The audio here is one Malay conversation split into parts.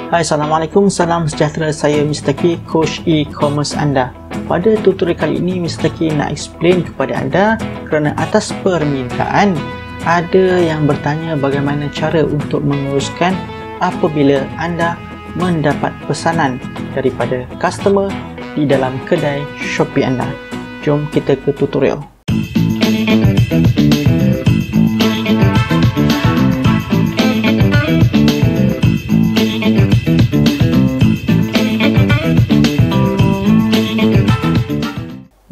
Hai, Assalamualaikum, salam sejahtera. Saya Mr. K, Coach E-Commerce anda. Pada tutorial kali ini, Mr. K nak explain kepada anda kerana atas permintaan ada yang bertanya bagaimana cara untuk menguruskan apabila anda mendapat pesanan daripada customer di dalam kedai Shopee anda. Jom kita ke tutorial.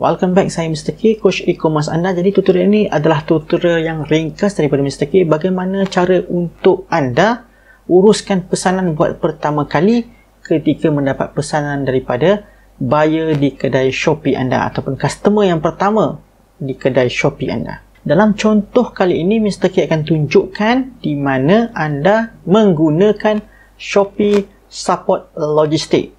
Welcome back, saya Mr. K, Coach E-Commerce anda. Jadi tutorial ini adalah tutorial yang ringkas daripada Mr. K. Bagaimana cara untuk anda uruskan pesanan buat pertama kali ketika mendapat pesanan daripada buyer di kedai Shopee anda ataupun customer yang pertama di kedai Shopee anda. Dalam contoh kali ini, Mr. K akan tunjukkan di mana anda menggunakan Shopee Support Logistik.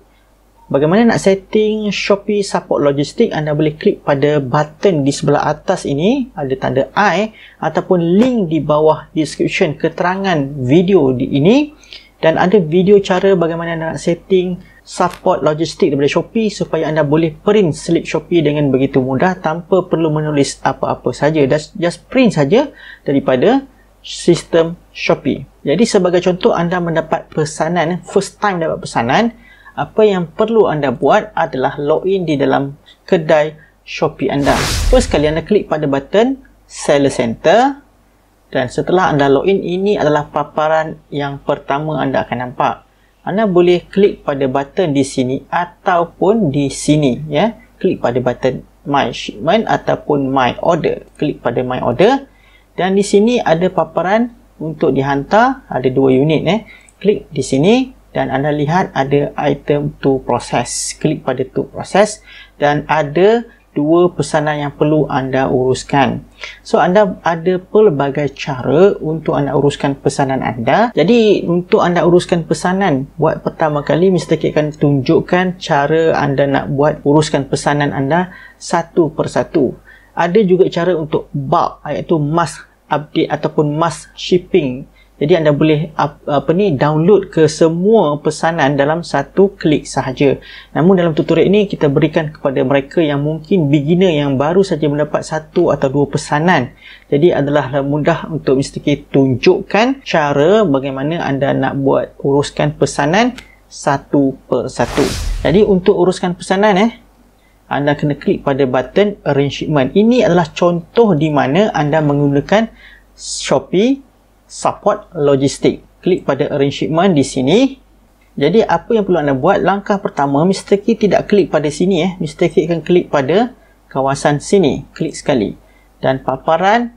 Bagaimana nak setting Shopee Support Logistik? Anda boleh klik pada button di sebelah atas ini, ada tanda I, ataupun link di bawah description keterangan video di ini, dan ada video cara bagaimana anda nak setting Support Logistik daripada Shopee supaya anda boleh print slip Shopee dengan begitu mudah tanpa perlu menulis apa-apa saja. Just print saja daripada sistem Shopee. Jadi sebagai contoh, anda mendapat pesanan, first time dapat pesanan, apa yang perlu anda buat adalah login di dalam kedai Shopee anda. First kali anda klik pada button Seller Center, dan setelah anda login, ini adalah paparan yang pertama anda akan nampak. Anda boleh klik pada button di sini ataupun di sini, ya. Klik pada button My Shipment ataupun My Order. Klik pada My Order, dan di sini ada paparan untuk dihantar, ada 2 unit, Klik di sini dan anda lihat ada item to process. Klik pada to process dan ada 2 pesanan yang perlu anda uruskan. So anda ada pelbagai cara untuk anda uruskan pesanan anda. Jadi untuk anda uruskan pesanan buat pertama kali, Mr. K akan tunjukkan cara anda nak buat uruskan pesanan anda satu persatu. Ada juga cara untuk bulk, iaitu mass update ataupun mass shipping. Jadi anda boleh download ke semua pesanan dalam satu klik sahaja. Namun dalam tutorial ini kita berikan kepada mereka yang mungkin beginner yang baru saja mendapat 1 atau 2 pesanan. Jadi adalah mudah untuk Mr. K tunjukkan cara bagaimana anda nak buat uruskan pesanan satu persatu. Jadi untuk uruskan pesanan, anda kena klik pada button Arrangement. Ini adalah contoh di mana anda menggunakan Shopee Support Logistik. Klik pada Arrangement di sini. Jadi apa yang perlu anda buat? Langkah pertama, Mr. K tidak klik pada sini, Mr. K akan klik pada kawasan sini. Klik sekali. Dan paparan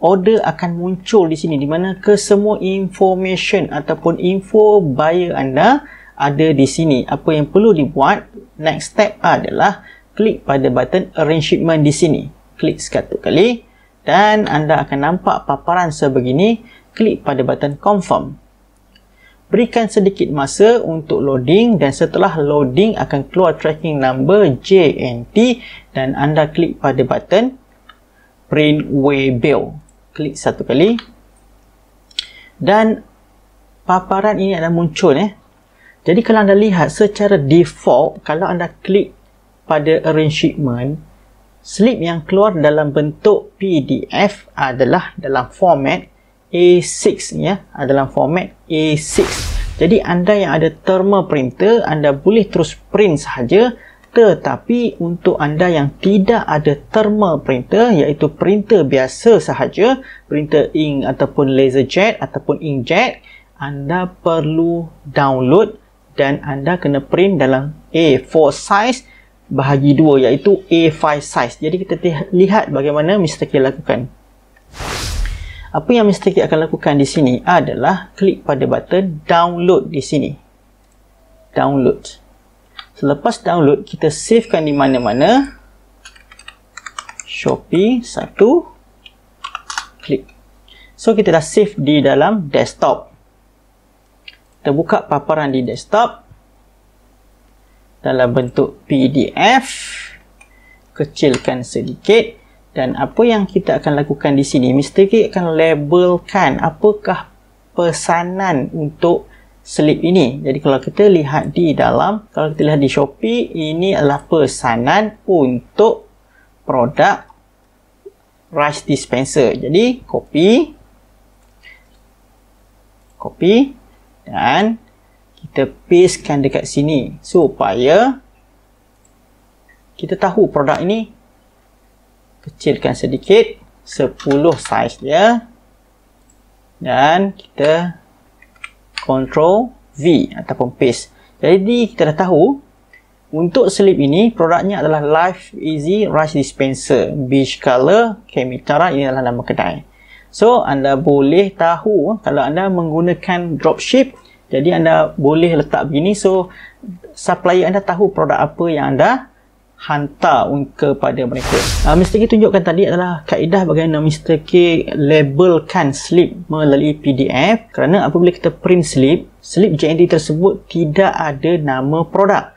order akan muncul di sini, di mana kesemua information ataupun info buyer anda ada di sini. Apa yang perlu dibuat? Next step adalah klik pada button Arrangement di sini. Klik satu kali dan anda akan nampak paparan sebegini. Klik pada button Confirm. Berikan sedikit masa untuk loading, dan setelah loading akan keluar tracking number JNT dan anda klik pada button Print Waybill. Klik satu kali dan paparan ini akan muncul. Jadi kalau anda lihat secara default, kalau anda klik pada Arrangement, slip yang keluar dalam bentuk PDF adalah dalam format A6, dalam format A6. Jadi anda yang ada thermal printer, anda boleh terus print sahaja. Tetapi untuk anda yang tidak ada thermal printer, iaitu printer biasa sahaja, printer ink ataupun laserjet ataupun inkjet, anda perlu download dan anda kena print dalam A4 size bahagi 2, iaitu A5 size. Jadi kita lihat bagaimana Mr. K lakukan. Apa yang Mr. K akan lakukan di sini adalah klik pada button download di sini. Download. Selepas download, kita savekan di mana-mana. Shopee 1. Klik. So kita dah save di dalam desktop. Kita buka paparan di desktop dalam bentuk PDF. Kecilkan sedikit. Dan apa yang kita akan lakukan di sini, Mr. K akan labelkan apakah pesanan untuk slip ini. Jadi kalau kita lihat di dalam, kalau kita lihat di Shopee, ini adalah pesanan untuk produk rice dispenser. Jadi copy dan kita pastekan dekat sini supaya kita tahu produk ini. Kecilkan sedikit, 10 saiz dia, dan kita Ctrl V ataupun paste. Jadi kita dah tahu untuk slip ini produknya adalah Life Easy Rice Dispenser, beige color, Kemitara, ini adalah nama kedai. So anda boleh tahu kalau anda menggunakan dropship, jadi anda boleh letak begini, so supplier anda tahu produk apa yang anda hantar kepada mereka. Mr. K tunjukkan tadi adalah kaedah bagaimana Mr. K labelkan slip melalui PDF, kerana apabila kita print slip JNT tersebut tidak ada nama produk,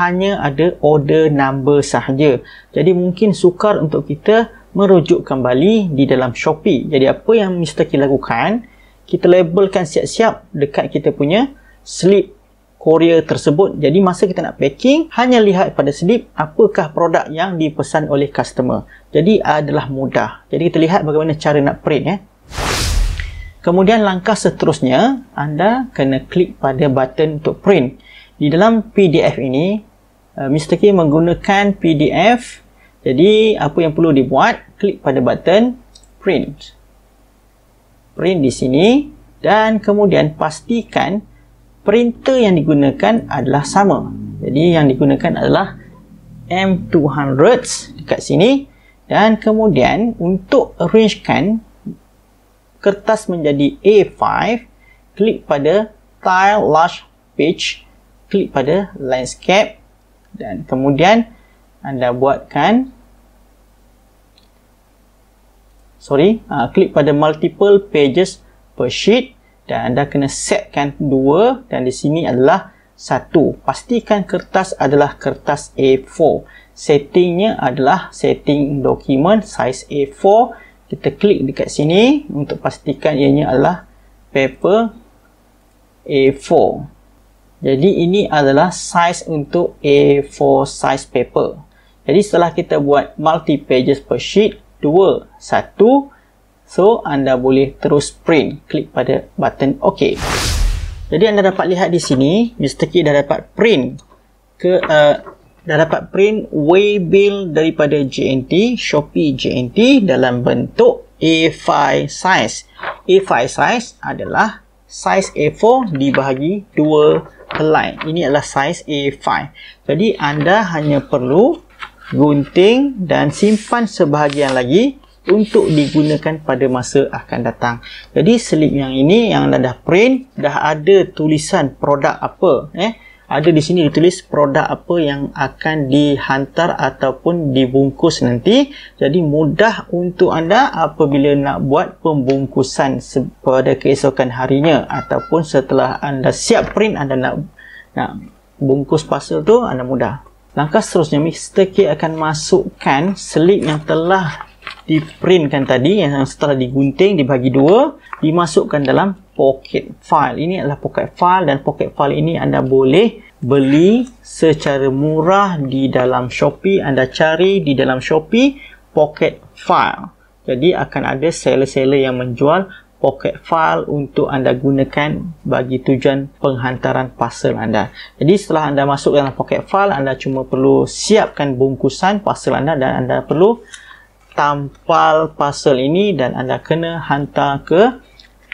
hanya ada order number sahaja. Jadi mungkin sukar untuk kita merujuk kembali di dalam Shopee. Jadi apa yang Mr. K lakukan, kita labelkan siap-siap dekat kita punya slip courier tersebut. Jadi masa kita nak packing, hanya lihat pada slip apakah produk yang dipesan oleh customer. Jadi adalah mudah. Jadi kita lihat bagaimana cara nak print. Kemudian langkah seterusnya, anda kena klik pada button untuk print. Di dalam PDF ini, Mr. K menggunakan PDF. Jadi apa yang perlu dibuat, klik pada button print. Print di sini, dan kemudian pastikan printer yang digunakan adalah sama. Jadi yang digunakan adalah M200 dekat sini, dan kemudian untuk arrangekan kertas menjadi A5, klik pada Tile Large Page, klik pada Landscape, dan kemudian anda buatkan klik pada Multiple Pages per Sheet, dan anda kena setkan 2, dan di sini adalah 1. Pastikan kertas adalah kertas A4. Settingnya adalah setting dokumen size A4. Kita klik dekat sini untuk pastikan ianya adalah paper A4. Jadi ini adalah size untuk A4 size paper. Jadi setelah kita buat multi pages per sheet 2, 1, so anda boleh terus print. Klik pada button OK. Jadi anda dapat lihat di sini, Mr. K dah dapat print waybill daripada JNT, Shopee JNT dalam bentuk A5 size. A5 size adalah size A4 dibahagi 2 helai. Ini adalah size A5. Jadi anda hanya perlu gunting dan simpan sebahagian lagi untuk digunakan pada masa akan datang. Jadi slip yang ini yang anda dah print, dah ada tulisan produk apa. Ada di sini ditulis produk apa yang akan dihantar ataupun dibungkus nanti. Jadi mudah untuk anda apabila nak buat pembungkusan pada keesokan harinya, ataupun setelah anda siap print, anda nak bungkus parcel tu, anda mudah. Langkah seterusnya, Mr. K akan masukkan slip yang telah diprintkan tadi, yang setelah digunting dibagi 2, dimasukkan dalam pocket file. Ini adalah pocket file, dan pocket file ini anda boleh beli secara murah di dalam Shopee. Anda cari di dalam Shopee pocket file. Jadi akan ada seller-seller yang menjual pocket file untuk anda gunakan bagi tujuan penghantaran parcel anda. Jadi setelah anda masuk dalam pocket file, anda cuma perlu siapkan bungkusan parcel anda, dan anda perlu tampal parcel ini dan anda kena hantar ke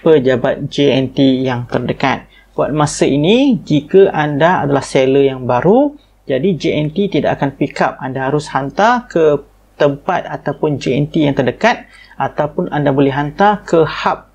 pejabat JNT yang terdekat. Buat masa ini, jika anda adalah seller yang baru, jadi JNT tidak akan pick up. Anda harus hantar ke tempat ataupun JNT yang terdekat, ataupun anda boleh hantar ke hub,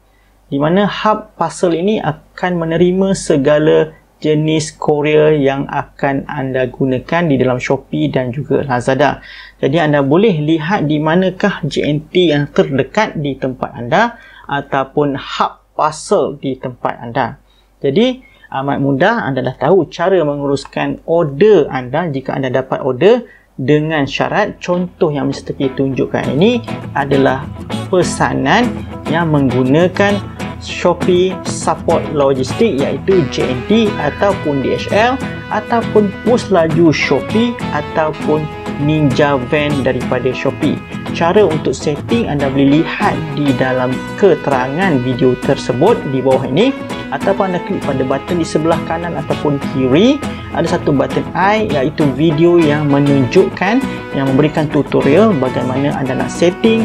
di mana hub parcel ini akan menerima segala jenis courier yang akan anda gunakan di dalam Shopee dan juga Lazada. Jadi anda boleh lihat di manakah JNT yang terdekat di tempat anda, ataupun hub parcel di tempat anda. Jadi amat mudah, anda dah tahu cara menguruskan order anda jika anda dapat order dengan syarat. Contoh yang Mr. K tunjukkan ini adalah pesanan yang menggunakan Shopee Support Logistik, iaitu JNT ataupun DHL, ataupun pos laju Shopee ataupun Ninja Van daripada Shopee. Cara untuk setting anda boleh lihat di dalam keterangan video tersebut di bawah ini, ataupun anda klik pada button di sebelah kanan ataupun kiri. Ada satu button I, iaitu video yang menunjukkan, yang memberikan tutorial bagaimana anda nak setting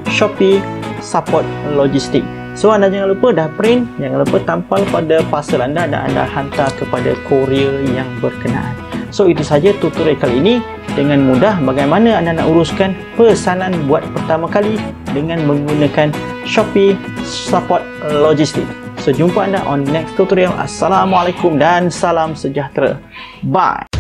Shopee Support Logistik. So anda jangan lupa dah print, jangan lupa tampal pada parcel anda dan anda hantar kepada courier yang berkenaan. So itu saja tutorial kali ini, dengan mudah bagaimana anda nak uruskan pesanan buat pertama kali dengan menggunakan Shopee Support Logistik. So jumpa anda on next tutorial. Assalamualaikum dan salam sejahtera. Bye.